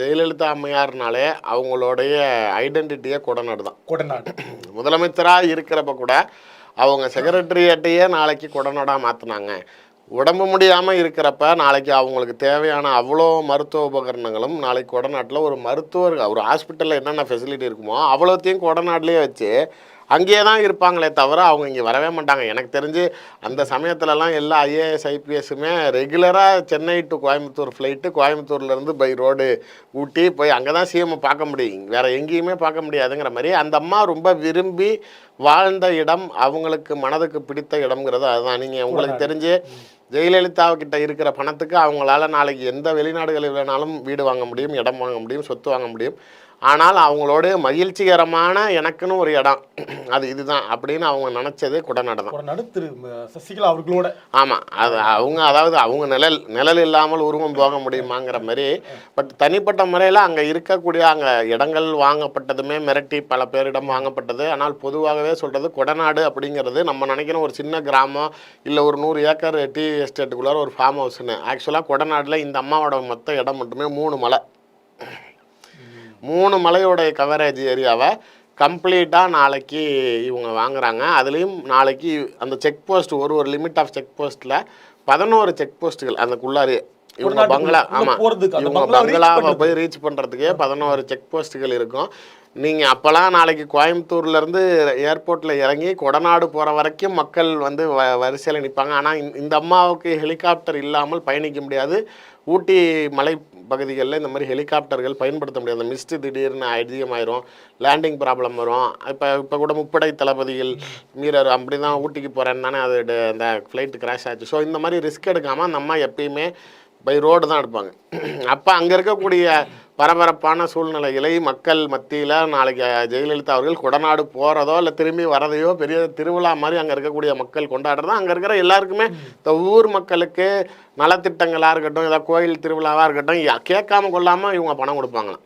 ஜெயலலிதா அம்மையார்னாலே அவங்களுடைய ஐடென்டிட்டியே கொடநாடு தான். கொடநாடு முதலமைச்சராக இருக்கிறப்ப கூட அவங்க செக்ரட்டரியேட்டையே நாளைக்கு கொடநாடாக மாற்றினாங்க. உடம்பு முடியாமல் இருக்கிறப்ப நாளைக்கு அவங்களுக்கு தேவையான அவ்வளோ மருத்துவ உபகரணங்களும் நாளைக்கு கொடநாட்டில் ஒரு மருத்துவர் ஒரு ஹாஸ்பிட்டலில் என்னென்ன ஃபெசிலிட்டி இருக்குமோ அவ்வளோத்தையும் கொடநாட்டிலே வச்சு அங்கேயே தான் இருப்பாங்களே தவிர அவங்க இங்கே வரவே மாட்டாங்க. எனக்கு தெரிஞ்சு அந்த சமயத்துலலாம் எல்லா ஐஏஎஸ் ஐபிஎஸ்ஸுமே ரெகுலராக சென்னை டு கோயம்புத்தூர் ஃப்ளைட்டு, கோயம்புத்தூர்லேருந்து பை ரோடு ஊட்டி போய் அங்கே தான் சிஎம் பார்க்க முடியும், வேறு எங்கேயுமே பார்க்க முடியாதுங்கிற மாதிரி அந்த அம்மா ரொம்ப விரும்பி வாழ்ந்த இடம், அவங்களுக்கு மனதுக்கு பிடித்த இடம்ங்கிறது அதுதான். நீங்கள் உங்களுக்கு தெரிஞ்சு ஜெயலலிதாவுக்கிட்ட இருக்கிற பணத்துக்கு அவங்களால நாளைக்கு எந்த வெளிநாடுகளில் வேணாலும் வீடு வாங்க முடியும், இடம் வாங்க முடியும், சொத்து வாங்க முடியும். ஆனால் அவங்களோட மகிழ்ச்சிகரமான எனக்குன்னு ஒரு இடம் அது இதுதான் அப்படின்னு அவங்க நினச்சது கொடநாடு தான். திரு சசிகலா அவர்களோட ஆமாம், அது அவங்க அதாவது அவங்க நிழல் இல்லாமல் உருவம் போக முடியுமாங்கிற மாதிரி. பட் தனிப்பட்ட முறையில் அங்கே இருக்கக்கூடிய அங்கே இடங்கள் வாங்கப்பட்டதுமே மிரட்டி பல பேரிடம் வாங்கப்பட்டது. ஆனால் பொதுவாகவே சொல்கிறது கொடநாடு அப்படிங்கிறது நம்ம நினைக்கிற ஒரு சின்ன கிராமம் இல்லை ஒரு 100 ஏக்கர் டீ எஸ்டேட்டுக்குள்ளார ஒரு ஃபார்ம் ஹவுஸ்ன்னு. ஆக்சுவலாக கொடநாட்டில் இந்த அம்மாவோட மொத்த இடம் மட்டுமே 3 மலை. 3 மலையோடைய கவரேஜ் ஏரியாவை கம்ப்ளீட்டாக நாளைக்கு இவங்க வாங்குறாங்க. அதுலேயும் நாளைக்கு அந்த செக் போஸ்ட் ஒரு லிமிட் ஆஃப் செக் போஸ்ட்டில் 11 செக் போஸ்ட்டுகள் அந்தக்குள்ளாரே இவங்க பங்களா. ஆமாம், இவங்க பங்களாவை போய் ரீச் பண்ணுறதுக்கே 11 செக் போஸ்ட்டுகள் இருக்கும். நீங்கள் அப்போல்லாம் நாளைக்கு கோயம்புத்தூர்லேருந்து ஏர்போர்ட்டில் இறங்கி கொடநாடு போகிற வரைக்கும் மக்கள் வந்து வரிசையில் நிற்பாங்க. ஆனால் இந்த அம்மாவுக்கு ஹெலிகாப்டர் இல்லாமல் பயணிக்க முடியாது. ஊட்டி மலை பகுதிகளில் இந்த மாதிரி ஹெலிகாப்டர்கள் பயன்படுத்த முடியாது. மிஸ்ட்டு திடீர்னு அதிகமாயிரும், லேண்டிங் ப்ராப்ளம் வரும். இப்போ கூட முப்படை தளபதிகள் மீரர் அப்படி தான் ஊட்டிக்கு போகிறேன்னு தானே அது அந்த ஃப்ளைட்டு கிராஷ் ஆச்சு. ஸோ இந்த மாதிரி ரிஸ்க் எடுக்காமல் அந்த அம்மா எப்பயுமே பை ரோடு தான் எடுப்பாங்க. அப்போ அங்கே இருக்கக்கூடிய பரபரப்பான சூழ்நிலைகளை மக்கள் மத்தியில் நாளைக்கு ஜெயலலிதா அவர்கள் கொடநாடு போகிறதோ இல்லை திரும்பி வரதையோ பெரிய திருவிழா மாதிரி அங்கே இருக்கக்கூடிய மக்கள் கொண்டாடுறதோ அங்கே இருக்கிற எல்லாருக்குமே இந்த ஊர் மக்களுக்கு நலத்திட்டங்களாக இருக்கட்டும், ஏதாவது கோயில் திருவிழாவாக இருக்கட்டும் கேட்காம கொள்ளாமல் இவங்க பணம் கொடுப்பாங்களாம்.